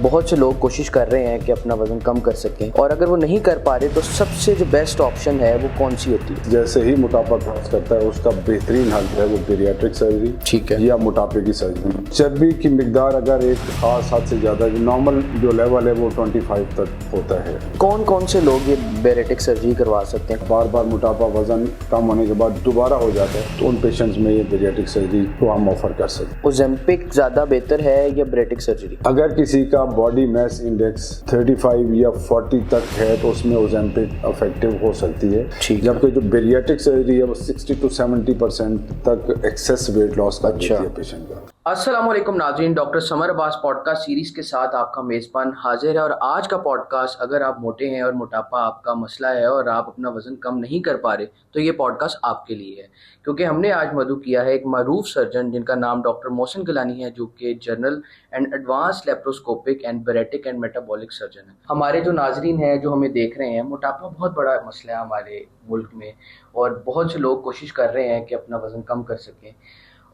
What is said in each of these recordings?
बहुत से लोग कोशिश कर रहे हैं कि अपना वजन कम कर सकें, और अगर वो नहीं कर पा रहे तो सबसे जो बेस्ट ऑप्शन है वो कौन सी होती है? जैसे ही मोटापा क्रॉस करता है उसका बेहतरीन हल है वो बेरियाट्रिक सर्जरी, ठीक है, या मोटापे की सर्जरी। चर्बी की मिकदार अगर एक खास हद से ज़्यादा, नॉर्मल जो लेवल है वो 25 तक होता है। कौन कौन से लोग ये बेरियाट्रिक सर्जरी करवा सकते हैं? बार बार मोटापा वजन कम होने के बाद दोबारा हो जाता है तो उन पेशेंट्स में ये बेरियाट्रिक सर्जरी को हम ऑफर कर सकते हैं। ओजेम्पिक ज़्यादा बेहतर है या बेरियाट्रिक सर्जरी? अगर किसी का बॉडी मास इंडेक्स 35 या 40 तक है तो उसमें ओजेम्पिक इफेक्टिव हो सकती है, जबकि जो बेरियाट्रिक सर्जरी है वो 60 to 70% तक एक्सेस वेट लॉस कर देती है पेशेंट का। अस्सलाम वालेकुम नाज़रीन, doctor summer Abbas podcast series के साथ आपका मेज़बान हाजिर है। और आज का पॉडकास्ट, अगर आप मोटे हैं और मोटापा आपका मसला है और आप अपना वज़न कम नहीं कर पा रहे तो ये पॉडकास्ट आपके लिए है, क्योंकि हमने आज मदऊ किया है एक मरूफ सर्जन जिनका नाम डॉक्टर मोहसिन गिलानी है, जो कि general and advance laparoscopic and bariatric and metabolic surgeon है। हमारे जो नाजरीन हैं जो हमें देख रहे हैं, मोटापा बहुत बड़ा मसला है हमारे मुल्क में, और बहुत से लोग कोशिश कर रहे हैं कि अपना वज़न कम कर सकें,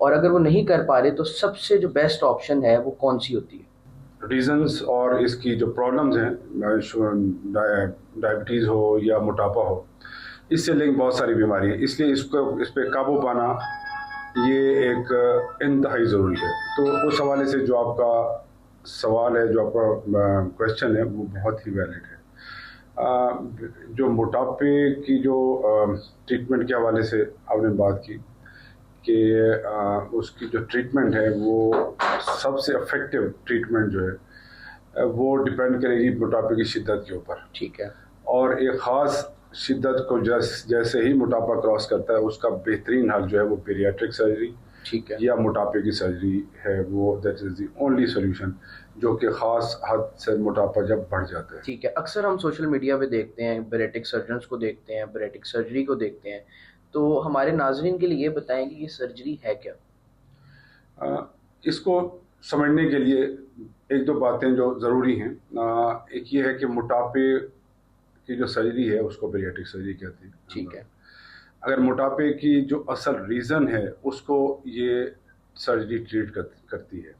और अगर वो नहीं कर पा रहे तो सबसे जो बेस्ट ऑप्शन है वो कौन सी होती है? रीजंस और इसकी जो प्रॉब्लम्स हैं, डायबिटीज़ हो या मोटापा हो, इससे लिंक बहुत सारी बीमारी है, इसलिए इस पे काबू पाना ये एक इंतहाई ज़रूरी है। तो उस हवाले से जो आपका सवाल है, जो आपका क्वेश्चन है, वो बहुत ही वैलिड है। जो मोटापे की जो ट्रीटमेंट के हवाले से आपने बात की कि उसकी जो ट्रीटमेंट है वो सबसे इफेक्टिव ट्रीटमेंट जो है वो डिपेंड करेगी मोटापे की शिद्दत के ऊपर। ठीक है। और एक ख़ास शिद्दत को जैसे ही मोटापा क्रॉस करता है उसका बेहतरीन हल जो है वो बेरियाट्रिक सर्जरी, ठीक है, या मोटापे की सर्जरी है। वो that is the only solution जो कि ख़ास हद से मोटापा जब बढ़ जाता है। ठीक है। अक्सर हम सोशल मीडिया पे देखते हैं, बेरेटिक सर्जन्स को देखते हैं, बेरेटिक सर्जरी को देखते हैं, तो हमारे नाजरीन के लिए बताएं कि ये सर्जरी है क्या? इसको समझने के लिए एक दो बातें जो ज़रूरी हैं। एक ये है कि मोटापे की जो सर्जरी है उसको बेरियाट्रिक सर्जरी कहते हैं। ठीक है। अगर मोटापे की जो असल रीज़न है उसको ये सर्जरी ट्रीट करती है।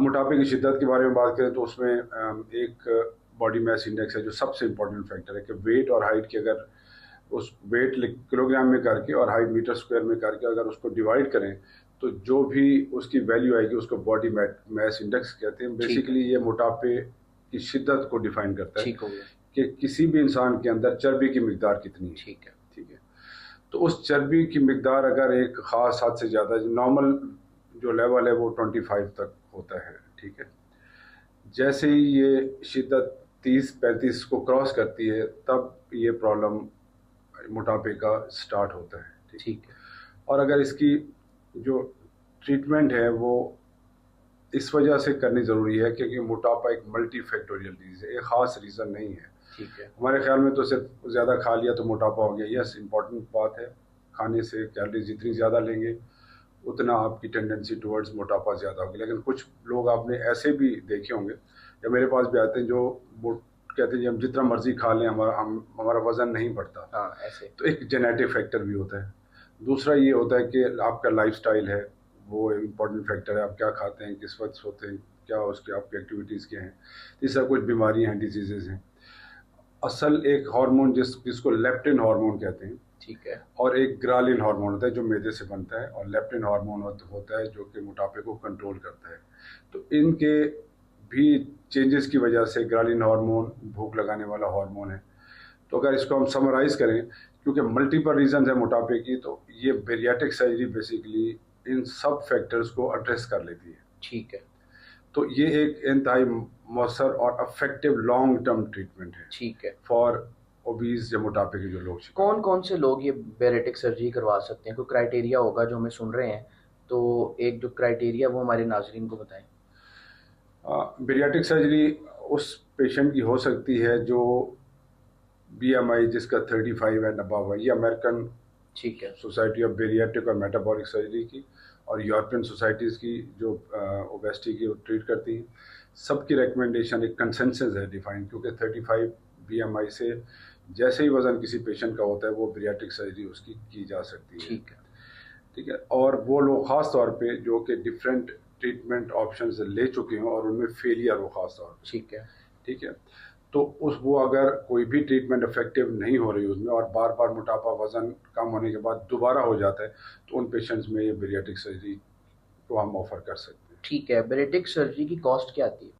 मोटापे की शिद्दत के बारे में बात करें तो उसमें एक बॉडी मास इंडेक्स है जो सबसे इम्पोर्टेंट फैक्टर है कि वेट और हाइट की, अगर उस वेट किलोग्राम में करके और हाइट मीटर स्क्वायर में करके अगर उसको डिवाइड करें तो जो भी उसकी वैल्यू आएगी उसको बॉडी मास इंडेक्स कहते हैं। बेसिकली ये मोटापे की शिद्दत को डिफाइन करता है। ठीक हो गया। कि किसी भी इंसान के अंदर चर्बी की मिकदार कितनी है। ठीक है। ठीक है। तो उस चर्बी की मिकदार अगर एक ख़ास हद से ज़्यादा, नॉर्मल जो लेवल है वो 25 तक होता है। ठीक है। जैसे ही ये शिद्दत 30-35 को क्रॉस करती है तब ये प्रॉब्लम मोटापे का स्टार्ट होता है। ठीक है। और अगर इसकी जो ट्रीटमेंट है वो इस वजह से करनी ज़रूरी है क्योंकि मोटापा एक मल्टी फैक्टोरियल डिजीज़ है, एक ख़ास रीज़न नहीं है। ठीक है। हमारे ख्याल में तो सिर्फ ज़्यादा खा लिया तो मोटापा हो गया। यस, इम्पॉर्टेंट बात है, खाने से कैलोरीज जितनी ज़्यादा लेंगे उतना आपकी टेंडेंसी टुवर्ड्स मोटापा ज़्यादा होगी। लेकिन कुछ लोग आपने ऐसे भी देखे होंगे या मेरे पास भी आते हैं जो कहते हैं जी हम जितना मर्जी खा लें हमारा वज़न नहीं बढ़ता। हाँ, ऐसे। तो एक जेनेटिक फैक्टर भी होता है। दूसरा ये होता है कि आपका लाइफस्टाइल है, वो इम्पोर्टेंट फैक्टर है। आप क्या खाते हैं, किस वक्त सोते हैं, क्या उसकी आपकी एक्टिविटीज़ क्या हैं। तीसरा कुछ बीमारियाँ हैं, डिजीज़ेज़ हैं। असल एक हार्मोन जिसको लेप्टिन हार्मोन कहते हैं। ठीक है। और एक ग्रालिन हार्मोन होता है जो मैदे से बनता है, और लेप्टिन हार्मोन होता है जो कि मोटापे को कंट्रोल करता है। तो इनके भी चेंजेस की वजह से ग्रालिन हार्मोन भूख लगाने वाला हार्मोन है। तो अगर इसको हम समराइज़ करें, क्योंकि मल्टीपल रीजन है मोटापे की, तो ये बेरियाट्रिक सर्जरी बेसिकली इन सब फैक्टर्स को एड्रेस कर लेती है। ठीक है। तो ये एक इंतहाई मौसर और इफेक्टिव लॉन्ग टर्म ट्रीटमेंट है। ठीक है। फॉर ओबीज या मोटापे के जो लोग। कौन कौन से लोग ये बेरेटिक सर्जरी करवा सकते हैं? कोई क्राइटेरिया होगा जो हमें सुन रहे हैं, तो एक जो क्राइटेरिया वो हमारे नाजरीन को बताएं। बेरियाट्रिक सर्जरी उस पेशेंट की हो सकती है जो BMI जिसका 35 एंड अबव है। ये अमेरिकन ठीक है सोसाइटी ऑफ बेरियाट्रिक और मेटाबॉलिक सर्जरी की और यूरोपियन सोसाइटीज़ की जो ओबेसिटी की ट्रीट करती हैं, सबकी रिकमेंडेशन एक कंसेंसस है डिफाइन, क्योंकि 35 BMI से जैसे ही वज़न किसी पेशेंट का होता है वो बेरियाट्रिक सर्जरी उसकी की जा सकती है। ठीक है। ठीक है। और वो लोग ख़ास तौर पे जो कि डिफरेंट ट्रीटमेंट ऑप्शंस ले चुके हों और उनमें फेलियर हो खास तौर पर, ठीक है। ठीक है, तो वो अगर कोई भी ट्रीटमेंट इफेक्टिव नहीं हो रही उसमें और बार बार मोटापा वजन कम होने के बाद दोबारा हो जाता है, तो उन पेशेंट्स में ये बेरियाट्रिक सर्जरी को हम ऑफर कर सकते हैं। ठीक है, बेरेटिक सर्जरी की कॉस्ट क्या आती है?